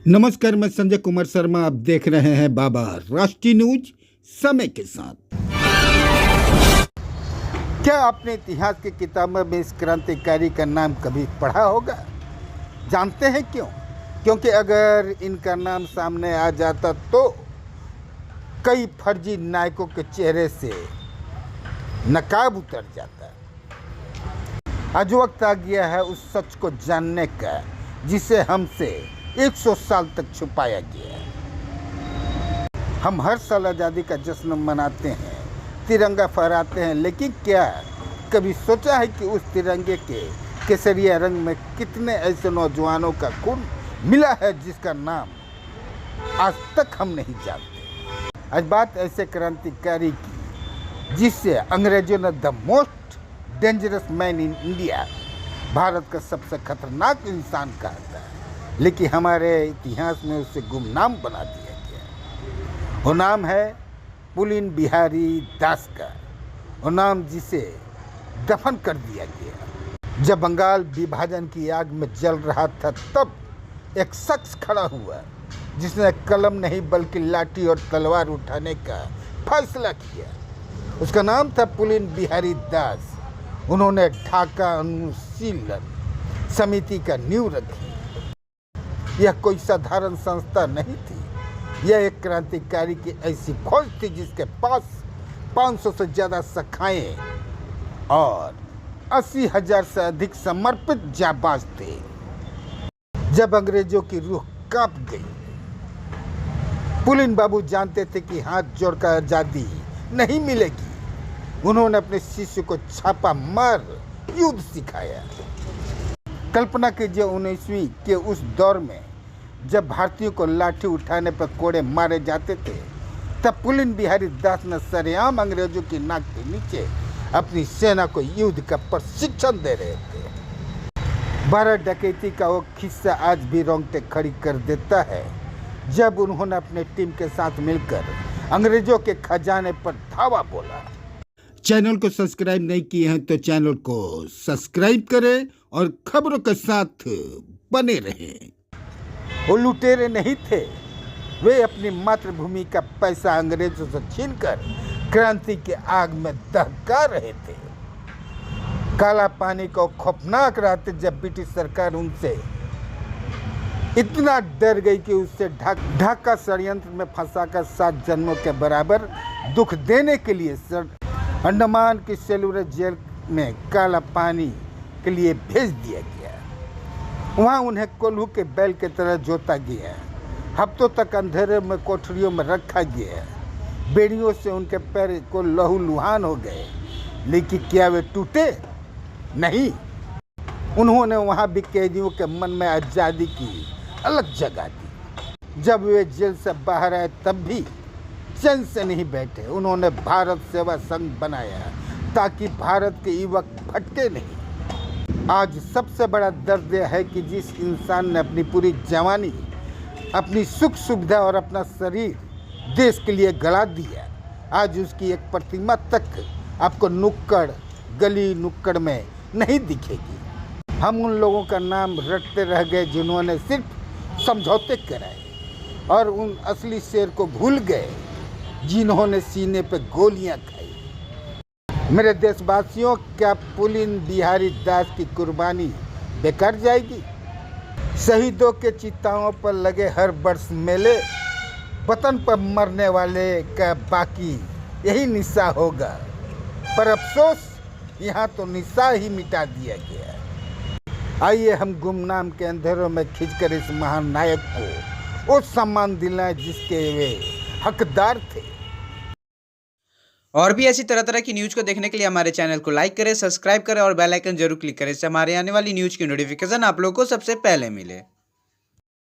नमस्कार, मैं संजय कुमार शर्मा। आप देख रहे हैं बाबा राष्ट्रीय न्यूज समय के साथ। क्या आपने इतिहास की किताबों में इस क्रांतिकारी का नाम कभी पढ़ा होगा? जानते हैं क्यों? क्योंकि अगर इनका नाम सामने आ जाता तो कई फर्जी नायकों के चेहरे से नकाब उतर जाता। आज वक्त आ गया है उस सच को जानने का जिसे हमसे 100 साल तक छुपाया गया है। हम हर साल आज़ादी का जश्न मनाते हैं, तिरंगा फहराते हैं, लेकिन क्या कभी सोचा है कि उस तिरंगे के केसरिया रंग में कितने ऐसे नौजवानों का खून मिला है जिसका नाम आज तक हम नहीं जानते। आज बात ऐसे क्रांतिकारी की जिससे अंग्रेजों ने the most dangerous man in India, Bharat का सबसे खतरनाक इंसान कहा था, लेकिन हमारे इतिहास में उसे गुमनाम बना दिया गया। वो नाम है पुलिन बिहारी दास का। वो नाम जिसे दफन कर दिया गया। जब बंगाल विभाजन की आग में जल रहा था तब एक शख्स खड़ा हुआ जिसने कलम नहीं बल्कि लाठी और तलवार उठाने का फैसला किया। उसका नाम था पुलिन बिहारी दास। उन्होंने ढाका अनुशीलन समिति का नींव रखी। यह कोई साधारण संस्था नहीं थी, यह एक क्रांतिकारी की ऐसी फौज थी जिसके पास 500 से ज़्यादा शाखाएं और 80,000 से अधिक समर्पित जाबाज थे। जब अंग्रेजों की रूह कांप गई, पुलिन बाबू जानते थे कि हाथ जोड़कर आज़ादी नहीं मिलेगी। उन्होंने अपने शिष्य को छापा मार युद्ध सिखाया। कल्पना कीजिए 19वीं के उस दौर में जब भारतीयों को लाठी उठाने पर कोड़े मारे जाते थे, तब पुलिन बिहारी दास ने सरेआम अंग्रेजों की नाक के नीचे अपनी सेना को युद्ध का प्रशिक्षण दे रहे थे। 12 डकैती का वो किस्सा आज भी रोंगटे खड़ी कर देता है जब उन्होंने अपने टीम के साथ मिलकर अंग्रेजों के खजाने पर धावा बोला। चैनल को सब्सक्राइब नहीं किए हैं तो चैनल को सब्सक्राइब करें और खबरों के साथ बने रहें। वो लुटेरे नहीं थे, वे अपनी मातृभूमि का पैसा अंग्रेजों से छीनकर क्रांति के आग में दहका रहे थे। काला पानी को खौफनाक रहते जब ब्रिटिश सरकार उनसे इतना डर गई कि उससे ढाका षड्यंत्र में फंसाकर 7 जन्मों के बराबर दुख देने के लिए अंडमान की सेलुलर जेल में काला पानी के लिए भेज दिया गया। वहाँ उन्हें कोल्हू के बैल की तरह जोता गया। हफ्तों तक अंधेरे में कोठरियों में रखा गया। बेड़ियों से उनके पैर को लहूलुहान हो गए, लेकिन क्या वे टूटे? नहीं। उन्होंने वहाँ भी कैदियों के मन में आज़ादी की अलग जगह दी। जब वे जेल से बाहर आए तब भी चैन से नहीं बैठे। उन्होंने भारत सेवा संघ बनाया ताकि भारत के युवक भटके नहीं। आज सबसे बड़ा दर्द यह है कि जिस इंसान ने अपनी पूरी जवानी, अपनी सुख सुविधा और अपना शरीर देश के लिए गला दिया, आज उसकी एक प्रतिमा तक आपको नुक्कड़ गली नुक्कड़ में नहीं दिखेगी। हम उन लोगों का नाम रटते रह गए जिन्होंने सिर्फ समझौते कराए और उन असली शेर को भूल गए जिन्होंने सीने पे गोलियां खाई। मेरे देशवासियों, क्या पुलिन बिहारी दास की कुर्बानी बेकार जाएगी? शहीदों के चिताओं पर लगे हर वर्ष मेले, वतन पर मरने वाले का बाकी यही निशा होगा। पर अफसोस, यहाँ तो निशा ही मिटा दिया गया। आइए हम गुमनाम के अंधेरों में खींचकर इस महान नायक को वो सम्मान दिलाएं जिसके वे हकदार थे। और भी ऐसी तरह तरह की न्यूज़ को देखने के लिए हमारे चैनल को लाइक करें, सब्सक्राइब करें और बेल आइकन जरूर क्लिक करें। इससे हमारे आने वाली न्यूज़ की नोटिफिकेशन आप लोगों को सबसे पहले मिले।